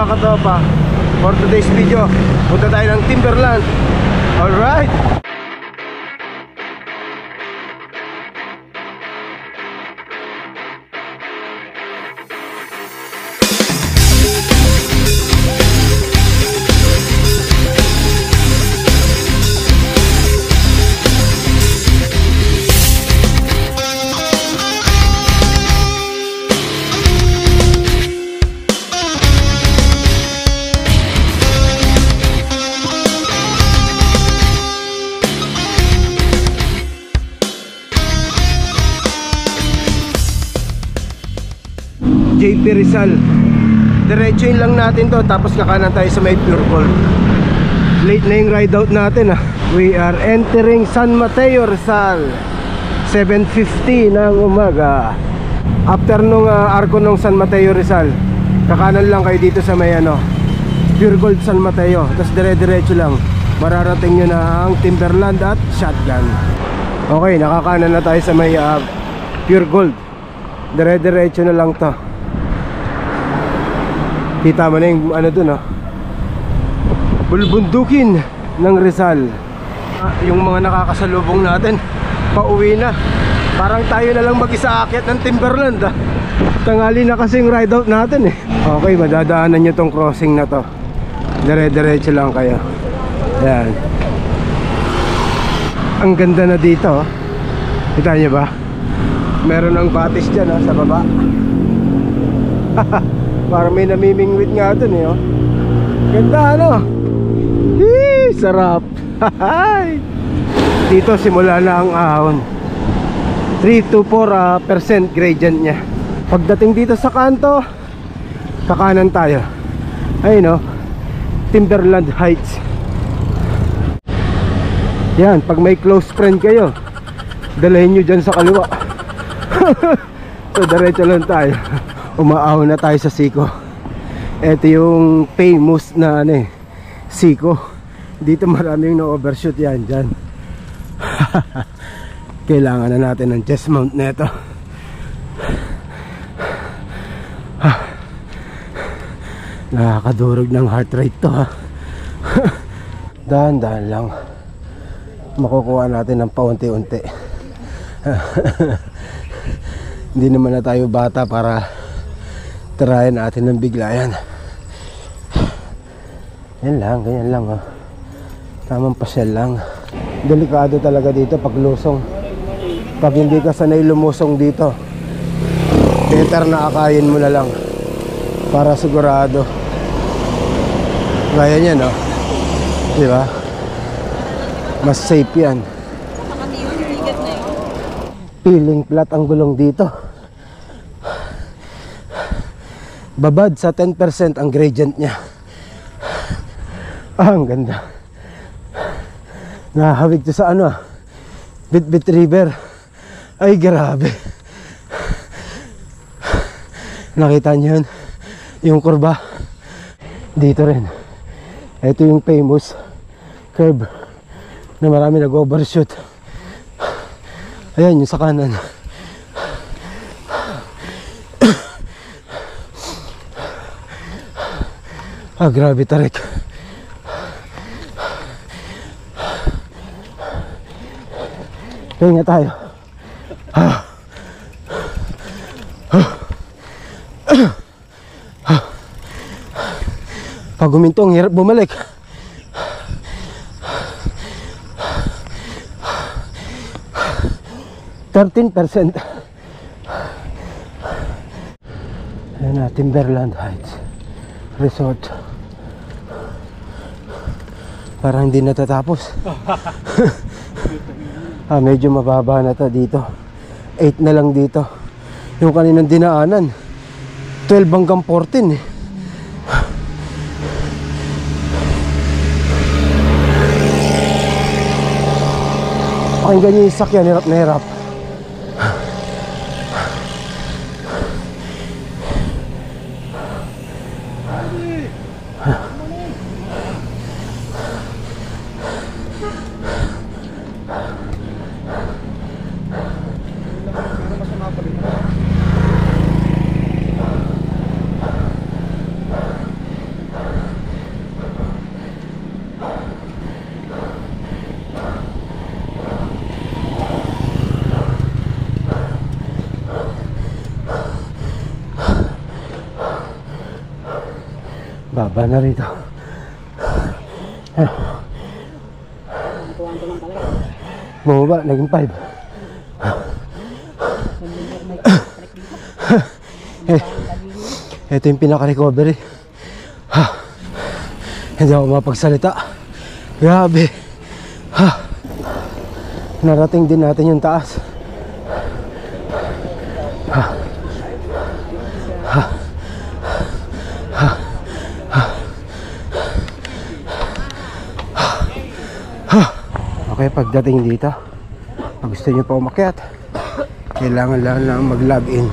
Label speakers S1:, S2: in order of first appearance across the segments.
S1: mga katopa, for today's video, punta tayo ng Timberland. Alright. JP Rizal. Diretsuin lang natin to, tapos kakanan tayo sa may Pure Gold. Late na yung ride out natin ah. We are entering San Mateo Rizal, 7:50 ng umaga. After nung arko nung San Mateo Rizal, kakanan lang kayo dito sa may Pure Gold San Mateo. Tapos dire-diretso lang, mararating nyo na ang Timberland at Shotgun. Okay, nakakanan na tayo sa may Pure Gold. Dire-diretso na lang to. Kita mo na yung dun bulbundukin ng Rizal. Yung mga nakakasalubong natin pauwi na. Parang tayo na lang mag-isa aakyat ng Timberland Tangali na kasing ride out natin Okay, madadaanan nyo tong crossing na to. Dire-diretso lang kayo. Ayan. Ang ganda na dito Kita nyo ba? Meron ng batis dyan sa baba. Parang may namimingwit nga dun Ganda Hii, sarap. Dito simula na ang ahon. 3 to 4% gradient niya. Pagdating dito sa kanto, kakanan tayo. Ayun Timberland Heights. Yan, pag may close friend kayo, dalhin nyo dyan sa kaliwa. So diretso lang tayo. Umaahon na tayo sa Siko. Ito yung famous na Siko. Dito maraming na-overshoot yan dyan. Kailangan na natin ng chest mount neto. Nakakadurog ng heart rate to Dahan-dahan lang. Makukuha natin ng paunti-unti. Hindi naman na tayo bata para tirayan natin ng biglayan. Yan lang, ganyan lang Tamang pasyal lang. Delikado talaga dito pag lusong. Pag hindi ka sanay lumusong dito, better na akayin mo na lang para sigurado. Gaya niyan diba? Mas safe yan. Peeling flat ang gulong dito. Babad sa 10% ang gradient niya. Ang ganda. Nahawig to sa Bitbit River. Ay grabe. Nakita niyo yun? Yung kurba. Dito rin. Ito yung famous curve na marami nag-overshoot. Ayan yung sa kanan. Grabe tarik. Kaya tayo. Pag huminto, ang hirap bumalik. %. Ayan na, Timberland Heights Resort. Parang hindi natatapos. Medyo mababa na to dito. 8 na lang dito. Yung kaninang dinaanan 12 hanggang 14 Pakinggan nyo yung sakyan, hirap na hirap. Baba na rito. Bumaba, naging 5. Ito yung pinaka-recovery. Hindi ako mapagsalita. Grabe. Narating din natin yung taas. Okay, pagdating dito, pag gusto nyo pa umakyat, kailangan lang mag-login.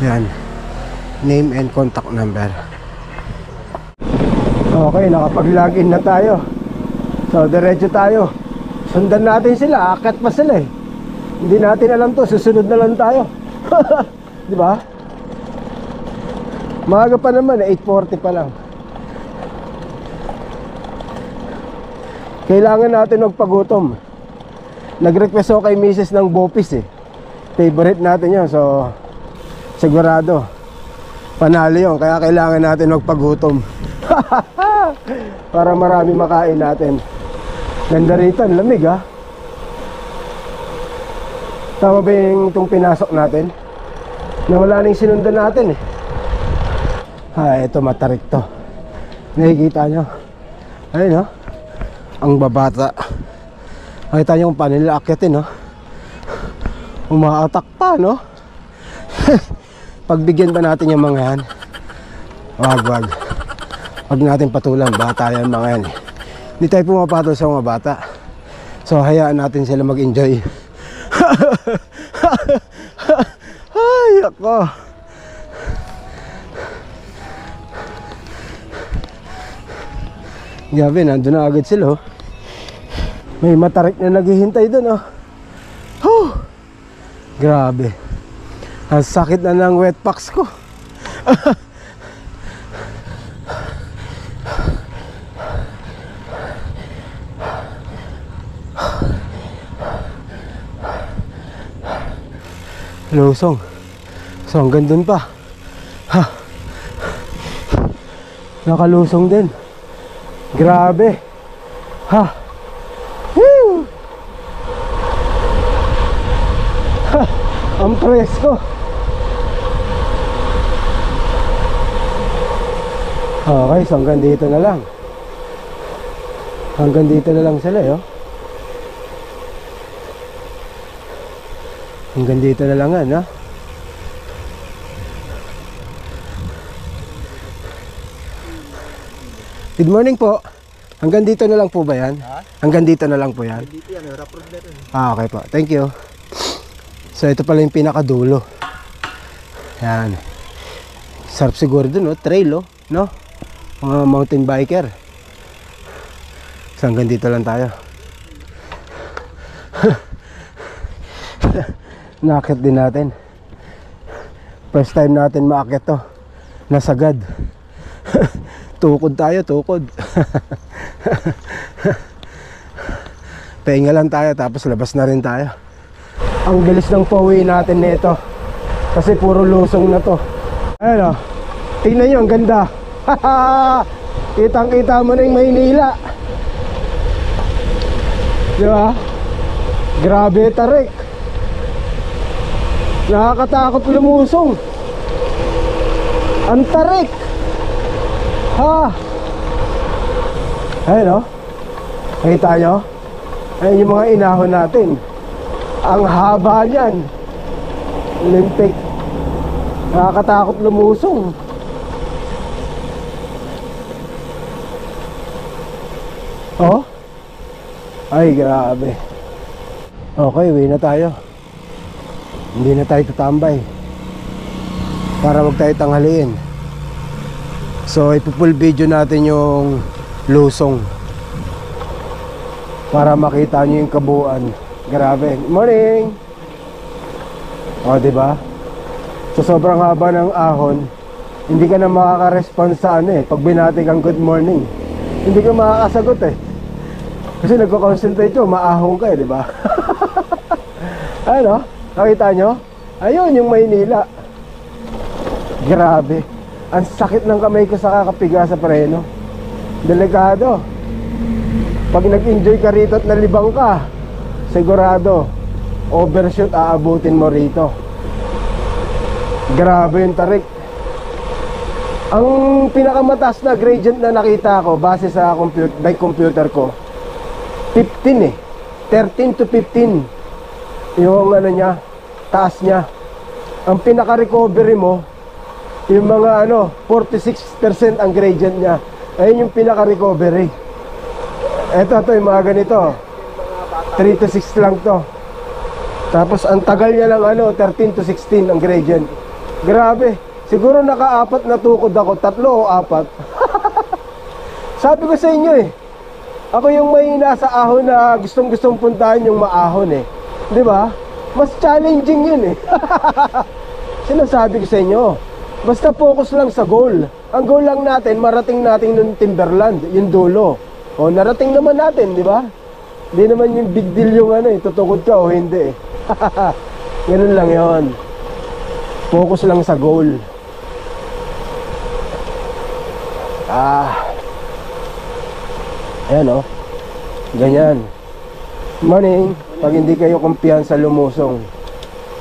S1: Yan, name and contact number. Okay, nakapag-login na tayo. So, diretso tayo. Sundan natin sila, akyat pa sila eh. Hindi natin alam to, susunod na lang tayo. Di ba? Maaga pa naman, 8:40 pa lang. Kailangan natin magpagutom. Nag-request ako kay Mrs. ng Bopis eh. Favorite natin yun, so sigurado panalo yun, kaya kailangan natin magpagutom. Para marami makain natin. Ganda rito, lamig ha. Tama ba yung itong pinasok natin? Nawala na yung sinundan natin eh. Ito matarik to. Nakikita nyo? Ayun no? Ang babata. Nakita nyo kung paano nila akyatin no? Umaatak pa no? Pagbigyan ba natin yung mga yan? Wag natin patulan, bata yan mga yan. Hindi tayo pumapatol sa mga bata. So hayaan natin sila mag-enjoy. Ay ako. Grabe, nandun na agad sila oh. May matarik na naghihintay dun oh. Grabe. Ang sakit na ng wet packs ko. Lusong. So hanggang dun pa. Nakalusong din. Grabe. Woo! Ang presko. Okay, so hanggang dito na lang. Hanggang dito na lang sila yo. Hanggang dito na lang ha. Good morning po. Hanggang dito na lang po ba yan? Hanggang dito na lang po yan? Dito yan, okay po. Thank you. So ito pala yung pinakadulo. Yan. Sarap siguro dun, no? Trail, no? Mga mountain biker. So hanggang dito lang tayo. Nakakit din natin. First time natin maakit to. Nasagad. Tukod tayo, tukod. Pahinga lang tayo, tapos labas na rin tayo. Ang bilis ng pauwi natin nito. Kasi puro lusong na to. Ayun o. Tingnan nyo, ang ganda. Kitang kita mo na yung Maynila. Diba? Grabe tarik. Nakakatakot lumusong. Ang tarik. Ayun o. Nakita nyo? Ayun yung mga inahon natin. Ang haba niyan. Limpik. Nakakatakot lumusong. Oh? Ay grabe. Okay, uwi na tayo. Hindi na tayo tatambay. Para wag tayo tanghaliin. So ipo-full video natin yung lusong para makita nyo yung kabuuan. Grabe. Morning. O diba? So sobrang haba ng ahon, hindi ka na makaka-response sa ano eh. Pag binati kang good morning, hindi ka makakasagot eh. Kasi nagko-concentrate yun, maahon ka eh, diba? Ano? Nakita nyo? Ayun yung Maynila. Grabe. Ang sakit ng kamay ko sa kakapiga sa preno. Delikado. Pag nag-enjoy ka rito at nalibang ka, sigurado overshoot aabutin mo rito. Grabe yung tarik. Ang pinakamataas na gradient na nakita ko base sa bike computer ko, 15 eh. 13 to 15 yung ano niya, taas niya. Ang pinaka-recovery mo, yung mga 46% ang gradient niya. Ayun yung pinaka-recovery. Ito yung mga ganito, 3 to 6 lang to. Tapos ang tagal niya lang 13 to 16 ang gradient. Grabe. Siguro naka-4 na tukod ako, 3 o 4. Sabi ko sa inyo eh, ako yung may nasa ahon na gustong puntahan yung maahon eh. 'Di ba? Mas challenging yun eh. Sinasabi ko sa inyo, basta focus lang sa goal. Ang goal lang natin, marating natin ng Timberland, yung dulo. O narating naman natin, 'di ba? Hindi naman yung big deal yung tutukod ka o hindi eh. Ganun lang 'yon. Focus lang sa goal. Ayan ganyan. Morning. Pag hindi kayo kumpiyansa lumusong,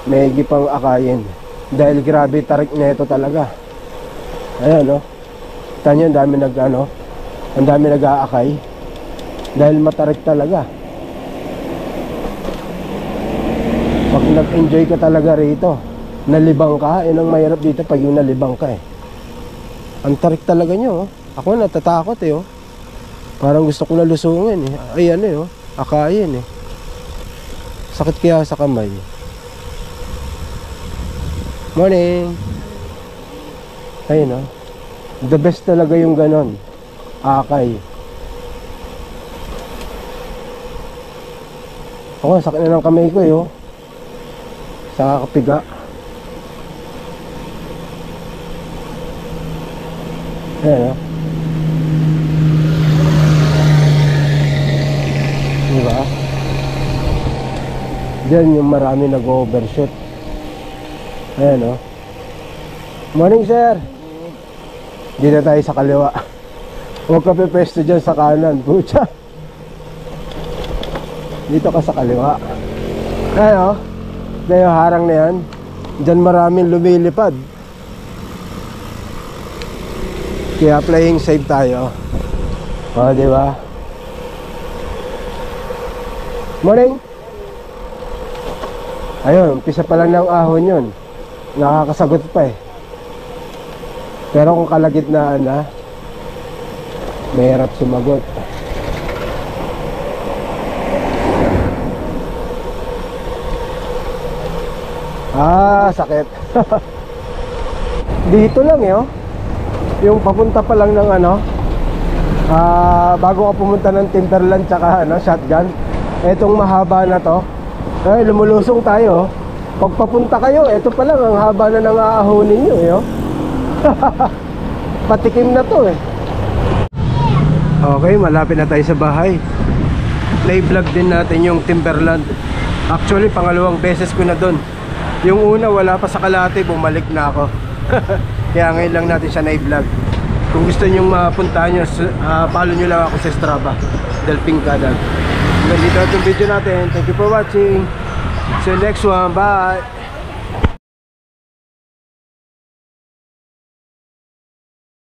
S1: may pang akayin. Dahil grabe tarik na ito talaga. Ayan Tanyo, ang dami ang dami nag-aakay. Dahil matarik talaga. Pag nag-enjoy ka talaga rito, nalibang ka, yun ang mahirap dito pag yung nalibang ka eh. Ang tarik talaga nyo Ako natatakot eh Parang gusto ko na lusungin eh. Ay akayin eh. Sakit kaya sa kamay. Morning. Ayun the best talaga yung ganon. Akay. Ako sakit na ng kamay ko sa kakapiga. Ayan diba? Diyan yung marami nag-overshoot. Ayan Morning sir. Dito tayo sa kaliwa. Huwag ka pepesto dyan sa kanan. Pucha. Dito ka sa kaliwa. Ayan Dahil harang na yan. Diyan maraming lumilipad. Kaya playing safe tayo. Diba? Morning. Ayun, umpisa pa lang ng ahon yun. Nakakasagot pa eh. Pero kung kalagitnaan mahirap sumagot. Sakit. Dito lang yung papunta pa lang ng bago ka pumunta ng Timberland tsaka shotgun. Etong mahaba na to, lumulusong tayo. Pag papunta kayo, eto pa lang ang haba na ng aahonin nyo Patikim na to Okay, malapit na tayo sa bahay. Play vlog din natin yung Timberland. Actually, pangalawang beses ko na dun. Yung una, wala pa sa Kalate, bumalik na ako. Kaya ngayon lang natin siya na-vlog. Kung gusto nyo mapuntahan nyo, follow nyo lang ako sa Strava, Delping Kadag. Ganito itong video natin. Thank you for watching. See you next one. Bye.